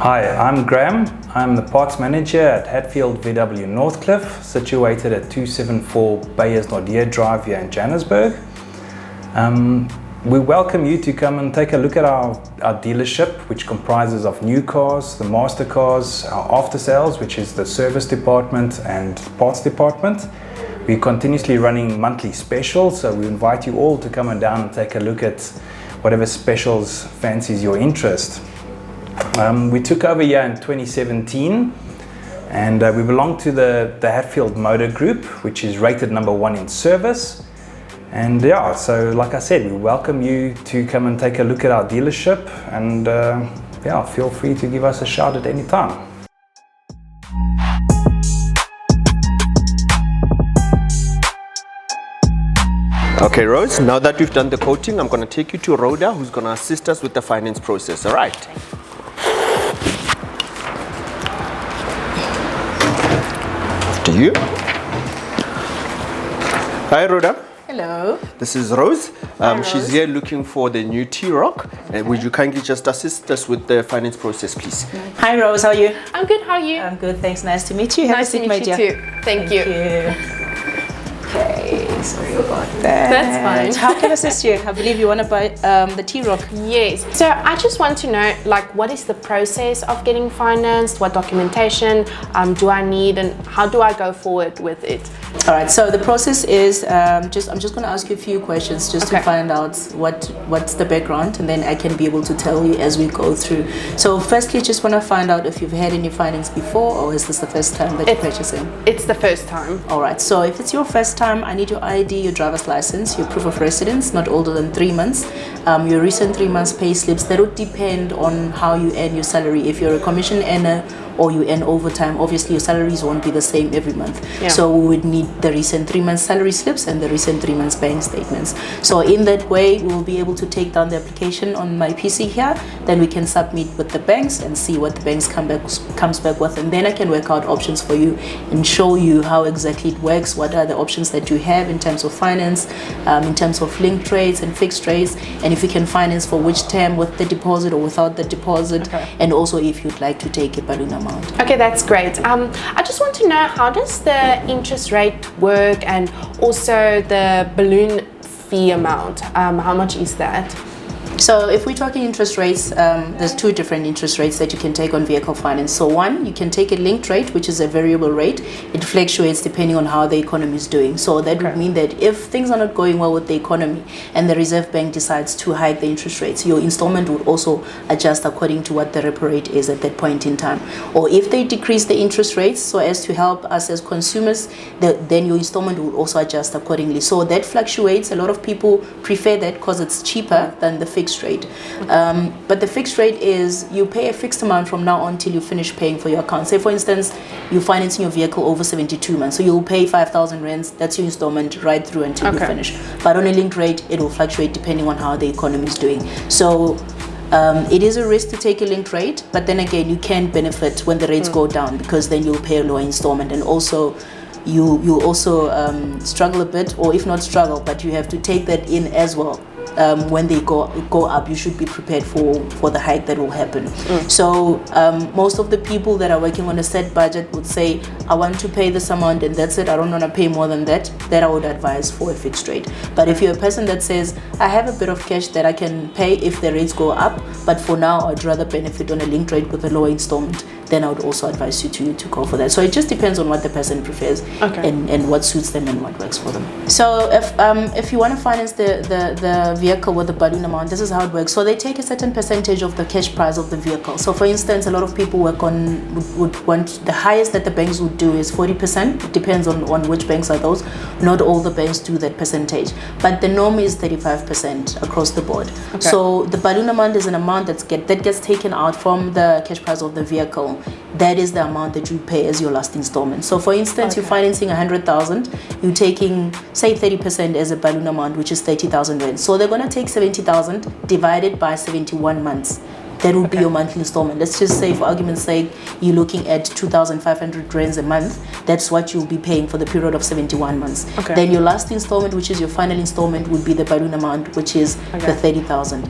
Hi, I'm Graham. I'm the parts manager at Hatfield VW Northcliffe, situated at 274 Beyers Nordier Drive here in Johannesburg. We welcome you to come and take a look at our dealership, which comprises of new cars, the master cars, our after sales, which is the service department and parts department. We're continuously running monthly specials, so we invite you all to come and down and take a look at whatever specials fancies your interest. We took over here in 2017, and we belong to the Hatfield Motor Group, which is rated #1 in service. And yeah, so like I said, we welcome you to come and take a look at our dealership, and yeah, feel free to give us a shout at any time. Okay, Rose, now that we've done the quoting, I'm going to take you to Rhoda, who's going to assist us with the finance process. All right. After you. Hi, Rhoda. Hello. This is Rose. She's here looking for the new T-Roc. Okay. Would you kindly just assist us with the finance process, please? Hi, Rose. How are you? I'm good. How are you? I'm good. Thanks. Nice to meet you. Have Nice a seat, to my meet you dear. too. Thank you. Okay. Sorry about that. That's fine. How can I assist you? I believe you want to buy the T-Roc. Yes. So I just want to know, like, what is the process of getting financed? What documentation do I need, and how do I go forward with it? All right. So the process is I'm just going to ask you a few questions just to find out what's the background, and then I can be able to tell you as we go through. So firstly, just want to find out if you've had any finance before, or is this the first time that you're purchasing? It's the first time. All right. So if it's your first time, I need your ID, your driver's license, your proof of residence, not older than 3 months, your recent 3 months pay slips. That would depend on how you earn your salary. If you're a commission earner or you earn overtime, obviously your salaries won't be the same every month. Yeah. So we would need the recent 3 months salary slips and the recent 3 months bank statements. So in that way, we will be able to take down the application on my PC here. Then we can submit with the banks and see what the banks comes back with, and then I can work out options for you and show you how exactly it works. What are the options that you have in terms of finance, in terms of linked rates and fixed rates, and if you can finance for which term, with the deposit or without the deposit, and also if you'd like to take a balloon amount. Okay, that's great. I just want to know, how does the interest rate work, and also the balloon fee amount? How much is that? So if we're talking interest rates, there's 2 different interest rates that you can take on vehicle finance. So one, you can take a linked rate, which is a variable rate. It fluctuates depending on how the economy is doing. So that would mean that if things are not going well with the economy and the Reserve Bank decides to hike the interest rates, your installment would also adjust according to what the repo rate is at that point in time. Or if they decrease the interest rates so as to help us as consumers, then your installment would also adjust accordingly. So that fluctuates. A lot of people prefer that because it's cheaper than the fixed rate. But the fixed rate is you pay a fixed amount from now on till you finish paying for your account. Say for instance, you're financing your vehicle over 72 months, so you'll pay 5,000 rands. That's your installment right through until you finish. But on a linked rate, it will fluctuate depending on how the economy is doing. So it is a risk to take a linked rate, but then again, you can benefit when the rates go down, because then you'll pay a lower installment, and also you also struggle a bit, or if not struggle, but you have to take that in as well. When they go up, you should be prepared for the hike that will happen. So most of the people that are working on a set budget would say, I want to pay this amount and that's it, I don't want to pay more than that. That I would advise for a fixed rate. But if you're a person that says, I have a bit of cash that I can pay if the rates go up, but for now I'd rather benefit on a linked rate with a lower installment, then I would also advise you to go for that. So it just depends on what the person prefers and what suits them and what works for them. So if you want to finance the vehicle with the balloon amount, this is how it works. So they take a certain percentage of the cash price of the vehicle. So for instance, a lot of people would want, the highest that the banks would do is 40%. It depends on which banks are those. Not all the banks do that percentage, but the norm is 35% across the board. So the balloon amount is an amount that gets taken out from the cash price of the vehicle. That is the amount that you pay as your last installment. So for instance, you're financing 100,000, you're taking say 30% as a balloon amount, which is 30,000 rand. So they're going to take 70,000 divided by 71 months. That would be your monthly installment. Let's just say, for argument's sake, you're looking at 2,500 rands a month. That's what you'll be paying for the period of 71 months. Then your last installment, which is your final installment, would be the balloon amount, which is the 30,000.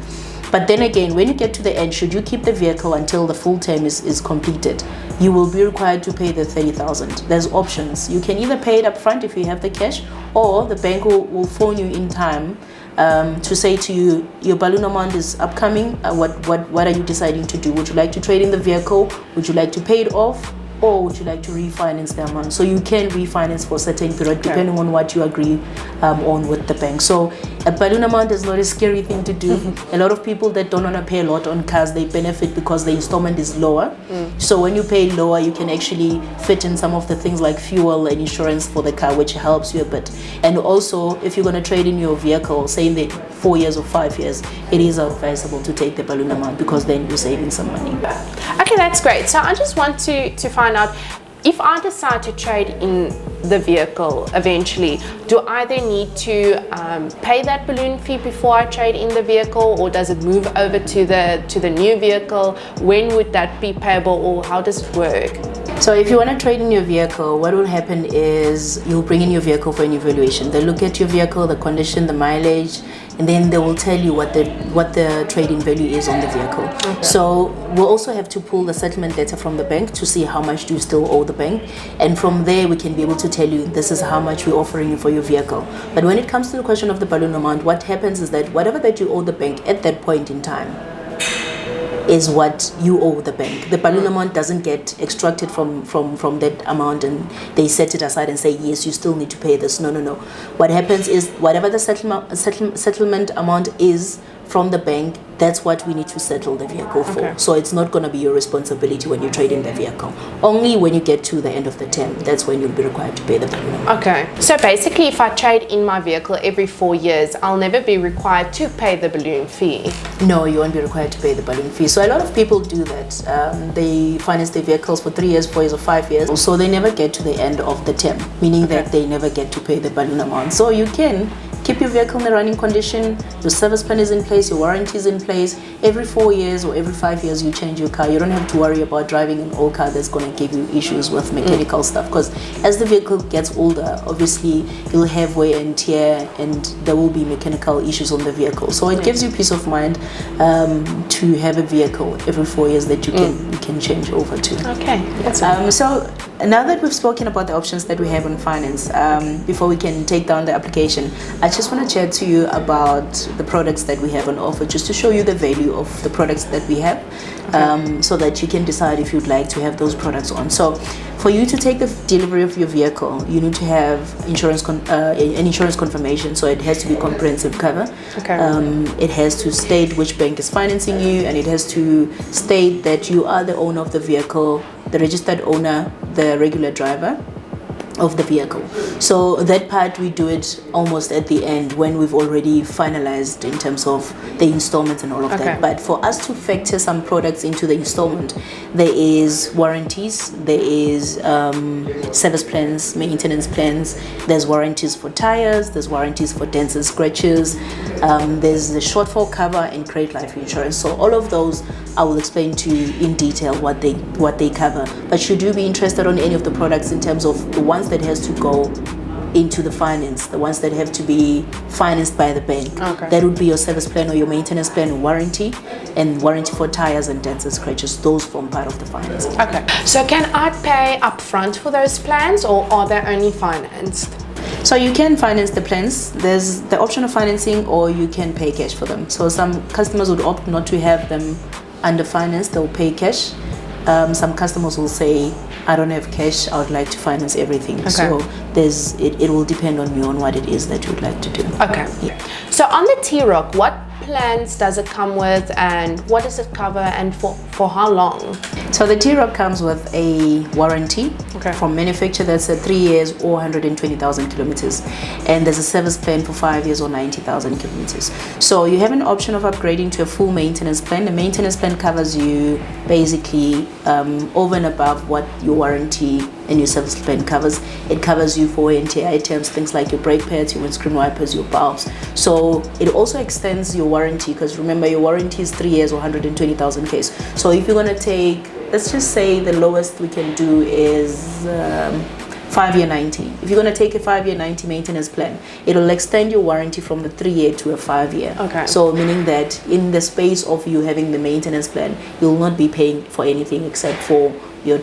But then again, when you get to the end, should you keep the vehicle until the full term is completed, you will be required to pay the 30,000. There's options. You can either pay it up front if you have the cash, or the bank will phone you in time to say to you, your balloon amount is upcoming. What are you deciding to do? Would you like to trade in the vehicle? Would you like to pay it off? Or would you like to refinance the amount? So you can refinance for a certain period depending on what you agree on with the bank. So a balloon amount is not a scary thing to do. A lot of people that don't want to pay a lot on cars, they benefit because the installment is lower. So when you pay lower, you can actually fit in some of the things like fuel and insurance for the car, which helps you a bit. And also, if you're going to trade in your vehicle, say in the 4 years or 5 years, it is advisable to take the balloon amount because then you're saving some money. Okay, that's great. So I just want to find out, if I decide to trade in the vehicle eventually, do I then need to pay that balloon fee before I trade in the vehicle, or does it move over to the new vehicle? When would that be payable, or how does it work? So if you want to trade in your vehicle, what will happen is you'll bring in your vehicle for an evaluation. They'll look at your vehicle, the condition, the mileage, and then they will tell you what the trading value is on the vehicle. Okay. So we'll also have to pull the settlement data from the bank to see how much do you still owe the bank, and from there we can be able to tell you this is how much we're offering you for your vehicle. But when it comes to the question of the balloon amount, what happens is that whatever that you owe the bank at that point in time is what you owe the bank. The balloon amount doesn't get extracted from that amount and they set it aside and say, yes, you still need to pay this. No. What happens is whatever the settlement amount is from the bank, that's what we need to settle the vehicle for. Okay. So it's not going to be your responsibility when you trade in the vehicle. Only when you get to the end of the term, that's when you'll be required to pay the balloon amount. Okay. So basically, if I trade in my vehicle every 4 years, I'll never be required to pay the balloon fee. No, you won't be required to pay the balloon fee. So a lot of people do that. They finance their vehicles for 3 years, 4 years, or 5 years. So they never get to the end of the term, meaning that they never get to pay the balloon amount. So you can keep your vehicle in the running condition, your service plan is in place, your warranty is in place. Every 4 years or every 5 years you change your car. You don't have to worry about driving an old car that's going to give you issues with mechanical stuff, because as the vehicle gets older, obviously you'll have wear and tear and there will be mechanical issues on the vehicle. So it gives you peace of mind to have a vehicle every 4 years that you can change over to. Okay, that's so now that we've spoken about the options that we have on finance, before we can take down the application, I just want to chat to you about the products that we have on offer, just to show you the value of the products that we have, so that you can decide if you'd like to have those products on. So for you to take the delivery of your vehicle, you need to have an insurance confirmation. So it has to be comprehensive cover. Okay. It has to state which bank is financing you, and it has to state that you are the owner of the vehicle, the registered owner, the regular driver of the vehicle. So that part we do it almost at the end when we've already finalized in terms of the installments and all of that. But for us to factor some products into the installment, there is warranties, there is service plans, maintenance plans, there's warranties for tires, there's warranties for dents and scratches, there's the shortfall cover and credit life insurance. So all of those I will explain to you in detail what they cover. But should you be interested on any of the products in terms of the ones that has to go into the finance, the ones that have to be financed by the bank, that would be your service plan or your maintenance plan or warranty, and warranty for tires and dents and scratches. Those form part of the finance. Okay. So can I pay upfront for those plans, or are they only financed? So you can finance the plans. There's the option of financing, or you can pay cash for them. So some customers would opt not to have them under finance, they'll pay cash. Some customers will say, I don't have cash, I would like to finance everything. Okay. So it will depend on you on what it is that you would like to do. Okay. Yeah. So on the T-Roc, what plans does it come with, and what does it cover, and for how long? So the T-Roc comes with a warranty from manufacturer that's 3 years or 120,000 kilometers, and there's a service plan for 5 years or 90,000 kilometers. So you have an option of upgrading to a full maintenance plan. The maintenance plan covers you basically over and above what your warranty and your service plan covers. It covers you for wear items, things like your brake pads, your windscreen wipers, your valves. So it also extends your warranty, because remember your warranty is 3 years or 120,000 Ks. So if you're going to take, let's just say the lowest we can do is 5-year 90. If you're going to take a 5-year 90 maintenance plan, it'll extend your warranty from the 3-year to a 5-year. Okay. So meaning that in the space of you having the maintenance plan, you'll not be paying for anything except for your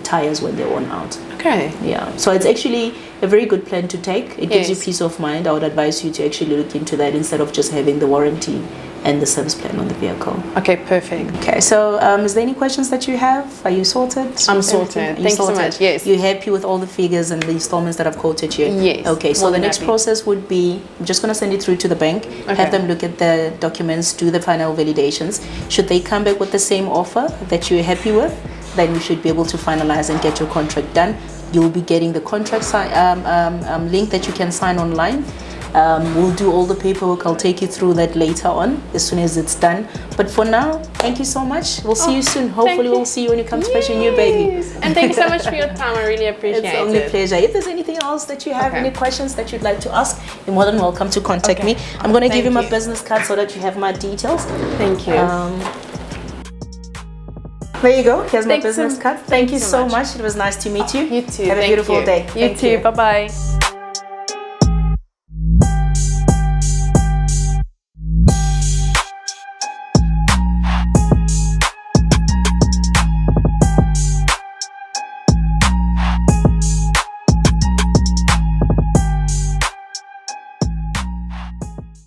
tires when they're worn out. Okay. Yeah. So it's actually a very good plan to take. It gives you Yes. peace of mind. I would advise you to actually look into that instead of just having the warranty and the service plan on the vehicle. Okay, perfect. Okay, so is there any questions that you have? Are you sorted? I'm sorted. Thank you so much. Yes. You're happy with all the figures and the installments that I've quoted you? Yes. Okay, so More the than next happy. process would be, I'm just going to send it through to the bank, have them look at the documents, do the final validations. Should they come back with the same offer that you're happy with, then we should be able to finalize and get your contract done. You'll be getting the contract link that you can sign online. We'll do all the paperwork. I'll take you through that later on as soon as it's done. But for now, thank you so much. We'll see you soon. Hopefully we'll see you when you come to fetch your new baby. Yes. And thank you so much for your time. I really appreciate It's only a it. pleasure. If there's anything else that you have, Okay. any questions that you'd like to ask, you're more than welcome to contact me. I'm going to give you Thank my you. business card so that you have my details. Thank you. There you go. Here's my Thanks so- business card. Thank you so much. It was nice to meet you. You too. Have a Thank beautiful you. day. You Thank too. Bye-bye.